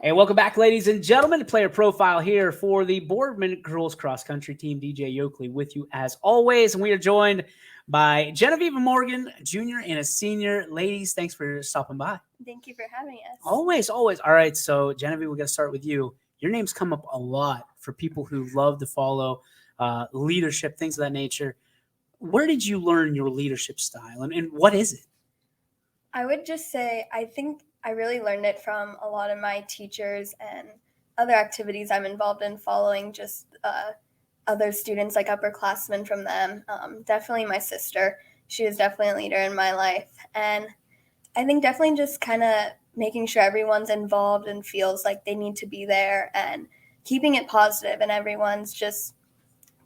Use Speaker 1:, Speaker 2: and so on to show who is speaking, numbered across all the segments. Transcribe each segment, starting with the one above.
Speaker 1: Hey, welcome back, ladies and gentlemen. Player profile here for the Boardman girls cross country team. DJ Yoakley with you as always, and we are joined by Genevieve Morgan, junior and a senior. Ladies, thanks for stopping by.
Speaker 2: Thank you for having us.
Speaker 1: Always. All right, so Genevieve, we're gonna start with you. Your name's come up a lot for people who love to follow leadership, things of that nature. Where did you learn your leadership style, and what is it?
Speaker 2: I would just say I think I really learned it from a lot of my teachers and other activities I'm involved in, following just other students, like upperclassmen from them. Definitely my sister. She was definitely a leader in my life. And I think definitely just kind of making sure everyone's involved and feels like they need to be there, and keeping it positive and everyone's just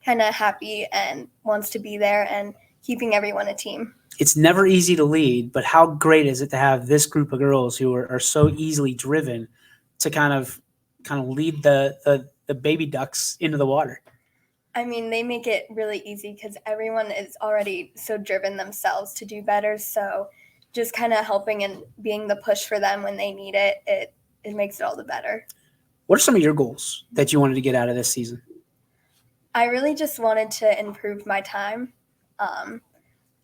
Speaker 2: kind of happy and wants to be there, and keeping everyone a team.
Speaker 1: It's never easy to lead, but how great is it to have this group of girls who are so easily driven to kind of lead the baby ducks into the water?
Speaker 2: I mean, they make it really easy because everyone is already so driven themselves to do better. So just kind of helping and being the push for them when they need it, it makes it all the better.
Speaker 1: What are some of your goals that you wanted to get out of this season?
Speaker 2: I really just wanted to improve my time.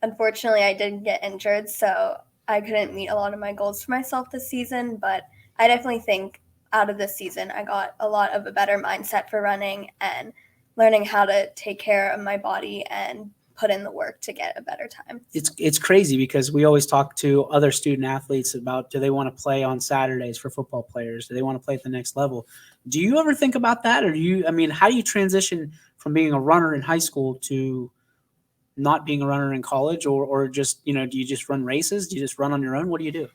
Speaker 2: Unfortunately, I did get injured, so I couldn't meet a lot of my goals for myself this season, but I definitely think out of this season, I got a lot of a better mindset for running and learning how to take care of my body and put in the work to get a better time.
Speaker 1: It's crazy because we always talk to other student athletes about, do they want to play on Saturdays for football players? Do they want to play at the next level? Do you ever think about that? Or how do you transition from being a runner in high school to not being a runner in college, or just, do you just run races? Do you just run on your own? What do you do?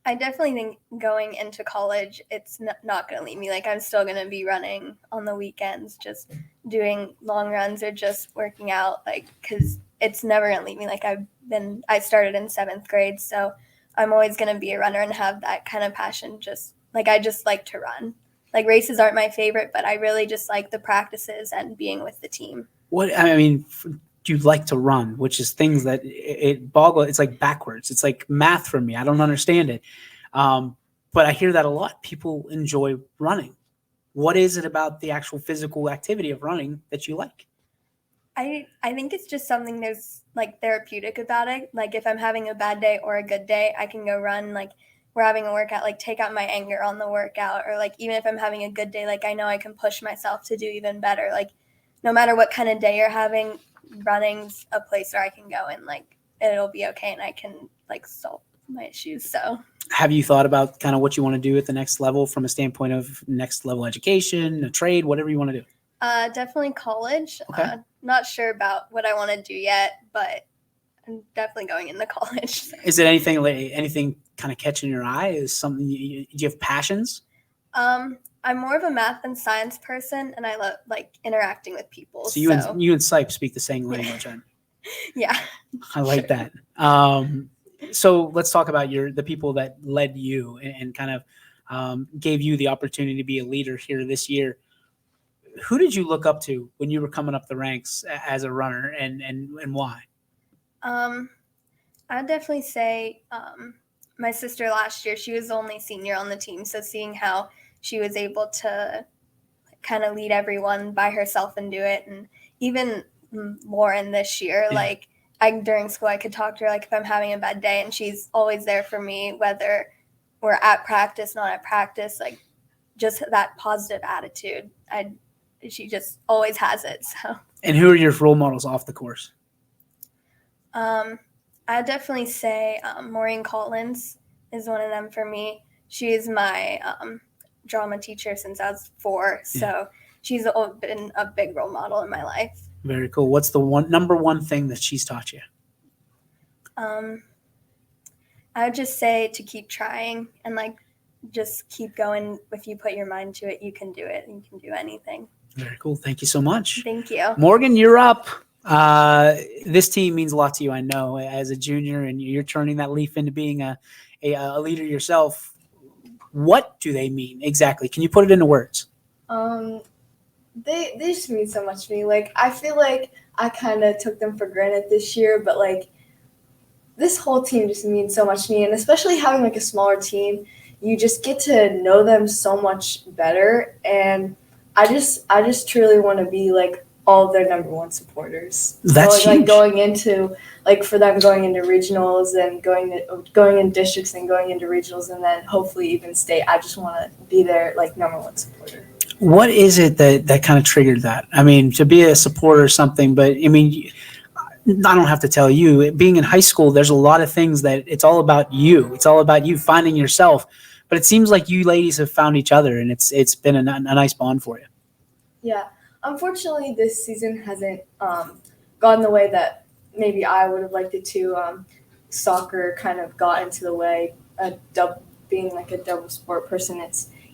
Speaker 2: I definitely think going into college, it's not going to leave me. Like, I'm still going to be running on the weekends, just doing long runs or just working out, because it's never going to leave me. Like, I started in 7th grade, so I'm always going to be a runner and have that kind of passion. I just like to run. Like, races aren't my favorite, but I really just like the practices and being with the team.
Speaker 1: You like to run, which is things that it's like backwards. It's like math for me. I don't understand it. But I hear that a lot. People enjoy running. What is it about the actual physical activity of running that you like?
Speaker 2: I think it's just something there's like therapeutic about it. Like, if I'm having a bad day or a good day, I can go run. Like, we're having a workout, like take out my anger on the workout, or like even if I'm having a good day, like I know I can push myself to do even better. Like, no matter what kind of day you're having, running's a place where I can go and like it'll be okay, and I can like solve my issues. So
Speaker 1: have you thought about kind of what you want to do at the next level from a standpoint of next level education, a trade, whatever you want to do?
Speaker 2: Definitely college.
Speaker 1: Okay.
Speaker 2: Not sure about what I want to do yet, but I'm definitely going into college. So.
Speaker 1: Is it anything kind of catching your eye? Is something do you have passions?
Speaker 2: I'm more of a math and science person, and I love like interacting with people.
Speaker 1: So you and Sipe speak the same language.
Speaker 2: Yeah.
Speaker 1: I like that. So let's talk about the people that led you and kind of gave you the opportunity to be a leader here this year. Who did you look up to when you were coming up the ranks as a runner, and why?
Speaker 2: I'd definitely say my sister last year. She was the only senior on the team, so seeing how she was able to kind of lead everyone by herself and do it. And even Lauren this year, like during school, I could talk to her, like if I'm having a bad day, and she's always there for me, whether we're at practice, not at practice, like just that positive attitude. She just always has it. So.
Speaker 1: And who are your role models off the course?
Speaker 2: I'd definitely say Maureen Collins is one of them for me. She is my drama teacher since I was 4, so she's been a big role model in my life.
Speaker 1: Very cool. What's the number one thing that she's taught you?
Speaker 2: I would just say to keep trying and like just keep going. If you put your mind to it, you can do it, and you can do anything.
Speaker 1: Very cool. Thank you so much.
Speaker 2: Thank you.
Speaker 1: Morgan, you're up. This team means a lot to you, I know, as a junior, and you're turning that leaf into being a leader yourself. What do they mean exactly? Can you put it into words?
Speaker 3: They just mean so much to me. Like, I feel like I kind of took them for granted this year, but like this whole team just means so much to me, and especially having like a smaller team, you just get to know them so much better. And I just truly want to be like all of their number one supporters.
Speaker 1: That's
Speaker 3: so, like
Speaker 1: huge.
Speaker 3: going into like for them going into regionals and going in districts and going into regionals and then hopefully even state. I just want to be their like number one supporter.
Speaker 1: What is it that kind of triggered that? I mean, to be a supporter or something, but I mean, I don't have to tell you, being in high school, there's a lot of things that it's all about you. It's all about you finding yourself. But it seems like you ladies have found each other, and it's been a nice bond for you.
Speaker 3: Yeah. Unfortunately, this season hasn't gone the way that maybe I would have liked it to. Soccer kind of got into the way. Being like a double sport person,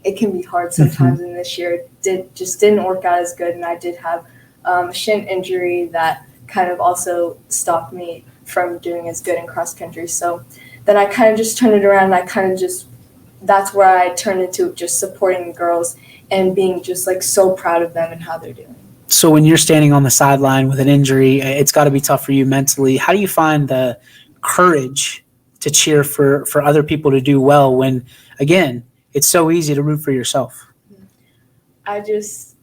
Speaker 3: it can be hard sometimes. And this year didn't work out as good, and I did have a shin injury that kind of also stopped me from doing as good in cross country. So then I kind of just turned it around. That's where I turned into just supporting the girls and being just like so proud of them and how they're doing.
Speaker 1: So when you're standing on the sideline with an injury, it's got to be tough for you mentally. How do you find the courage to cheer for other people to do well when, again, it's so easy to root for yourself?
Speaker 3: I just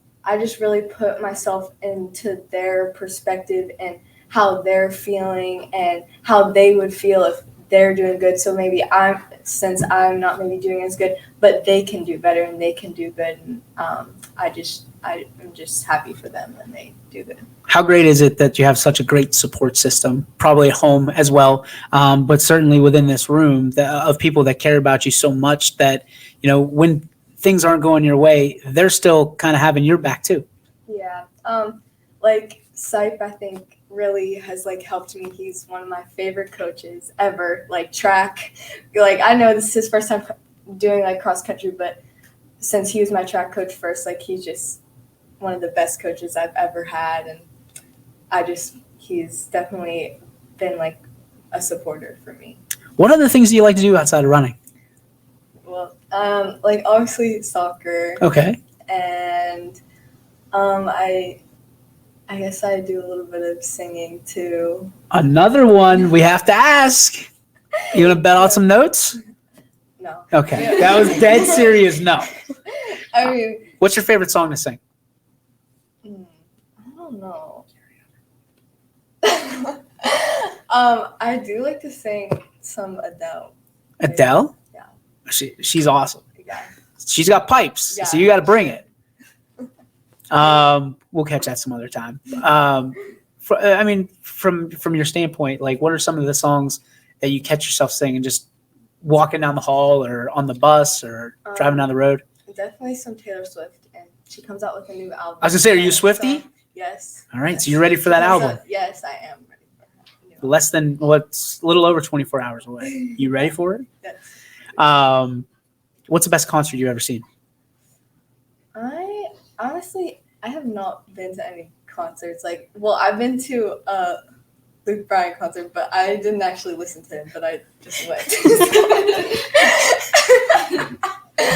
Speaker 3: really put myself into their perspective and how they're feeling and how they would feel if they're doing good. So maybe since I'm not maybe doing as good, but they can do better and they can do good. And I'm just happy for them when they do good.
Speaker 1: How great is it that you have such a great support system, probably at home as well, but certainly within this room of people that care about you so much that, when things aren't going your way, they're still kind of having your back too.
Speaker 3: Yeah. Like Sipe, I think really has like helped me. He's one of my favorite coaches ever. Like track, like I know this is his first time doing like cross country, but since he was my track coach first, like he's just one of the best coaches I've ever had, and he's definitely been like a supporter for me.
Speaker 1: What other things do you like to do outside of running?
Speaker 3: Well, like obviously soccer.
Speaker 1: Okay.
Speaker 3: And I guess I do a little bit of singing too.
Speaker 1: Another one we have to ask. You want to bet on some notes?
Speaker 3: No.
Speaker 1: Okay. That was dead serious. No.
Speaker 3: I mean,
Speaker 1: What's your favorite song to sing?
Speaker 3: I don't know. I do like to sing some Adele.
Speaker 1: Adele?
Speaker 3: Yeah.
Speaker 1: She's awesome.
Speaker 3: Yeah.
Speaker 1: She's got pipes,
Speaker 3: Yeah.
Speaker 1: so you got to bring it. We'll catch that some other time. From your standpoint, like, what are some of the songs that you catch yourself singing, just walking down the hall or on the bus or driving down the road?
Speaker 3: Definitely some Taylor Swift, and she comes out with a new album.
Speaker 1: I was gonna say, are you a Swiftie?
Speaker 3: Yes.
Speaker 1: All right,
Speaker 3: Yes.
Speaker 1: so you're ready for that album?
Speaker 3: Yes, I am ready for that.
Speaker 1: Less than a little over 24 hours away. You ready for it?
Speaker 3: Yes.
Speaker 1: What's the best concert you've ever seen?
Speaker 3: I honestly have not been to any concerts. I've been to a Luke Bryan concert, but I didn't actually listen to him, but I just went.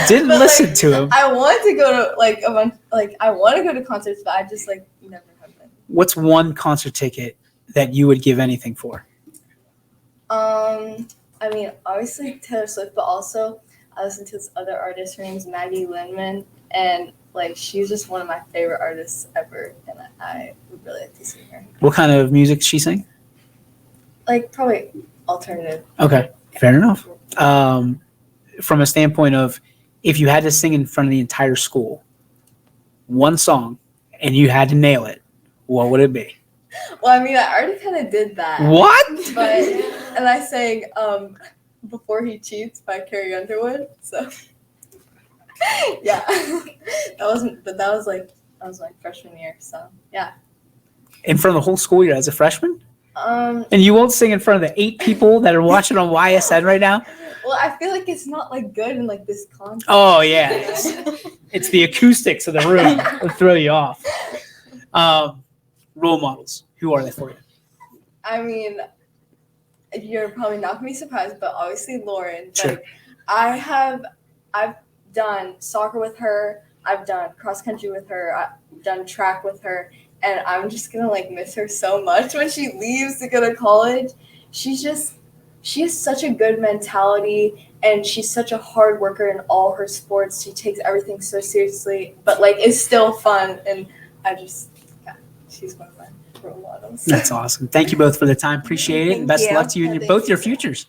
Speaker 1: Didn't listen to him.
Speaker 3: I want to go to I want to go to concerts, but I just never have been.
Speaker 1: What's one concert ticket that you would give anything for?
Speaker 3: I mean, obviously Taylor Swift, but also I listen to this other artist. Her name's Maggie Lindman, and she's just one of my favorite artists ever, and I would really like to see her.
Speaker 1: What kind of music does she sing?
Speaker 3: Probably alternative.
Speaker 1: Okay, fair enough. From a standpoint of, if you had to sing in front of the entire school, one song, and you had to nail it, what would it be?
Speaker 3: Well, I mean, I already kind of did that.
Speaker 1: What?
Speaker 3: And I sang "Before He Cheats" by Carrie Underwood. So, yeah, that was my freshman year. So, yeah.
Speaker 1: In front of the whole school year as a freshman?
Speaker 3: And
Speaker 1: you won't sing in front of the 8 people that are watching on YSN right now?
Speaker 3: Well, I feel like it's not good in this concert.
Speaker 1: Oh, yeah. It's the acoustics of the room that throw you off. Role models. Who are they for you?
Speaker 3: I mean, you're probably not going to be surprised, but obviously Lauren.
Speaker 1: Sure.
Speaker 3: I've done soccer with her. I've done cross country with her. I've done track with her. And I'm just going to miss her so much when she leaves to go to college. She has such a good mentality, and she's such a hard worker in all her sports. She takes everything so seriously, but like it's still fun. And she's one of my role models.
Speaker 1: That's awesome. Thank you both for the time. Appreciate it. And
Speaker 2: Thank
Speaker 1: best of
Speaker 2: you.
Speaker 1: luck to you in both your futures.